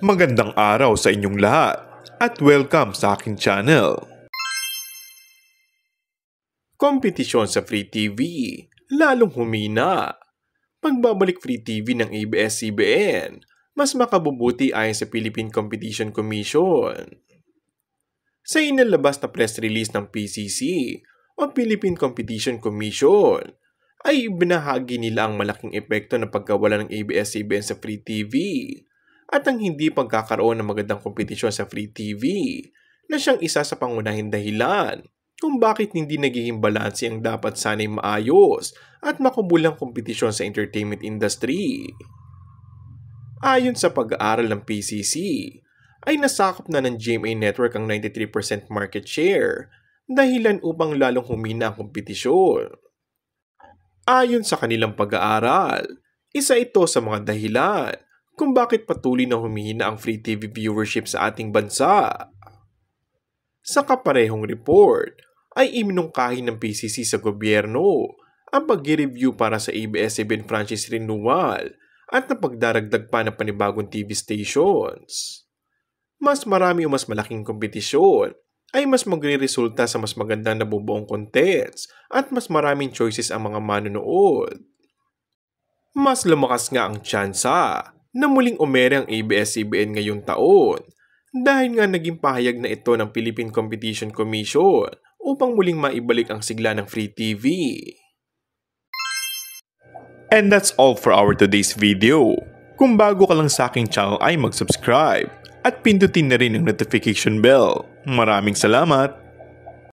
Magandang araw sa inyong lahat at welcome sa aking channel. Kompetisyon sa Free TV lalong humina. Pagbabalik Free TV ng ABS-CBN, mas makabubuti ayon sa Philippine Competition Commission. Sa inilabas na press release ng PCC o Philippine Competition Commission, ay ibinahagi nila ang malaking epekto ng pagkawala ng ABS-CBN sa Free TV at ang hindi pagkakaroon ng magandang kompetisyon sa Free TV na siyang isa sa pangunahing dahilan kung bakit hindi nagiging balanse ang dapat sanay maayos at makubulang kompetisyon sa entertainment industry. Ayon sa pag-aaral ng PCC, ay nasakop na ng GMA Network ang 93% market share dahilan upang lalong humina ang kompetisyon. Ayon sa kanilang pag-aaral, isa ito sa mga dahilan kung bakit patuloy na humihina ang Free TV viewership sa ating bansa. Sa kaparehong report, ay iminungkahi ng PCC sa gobyerno ang pag-review para sa ABS-CBN franchise renewal at napagdaragdag pa ng panibagong TV stations. Mas marami o mas malaking kompetisyon ay mas magre-resulta sa mas magandang nabubuong contents at mas maraming choices ang mga manonood. Mas lumakas nga ang tsansa na muling umere ang ABS-CBN ngayong taon dahil nga naging pahayag na ito ng Philippine Competition Commission upang muling maibalik ang sigla ng Free TV. And that's all for our today's video. Kung bago ka lang sa aking channel ay mag-subscribe at pindutin na rin ang notification bell. Maraming salamat!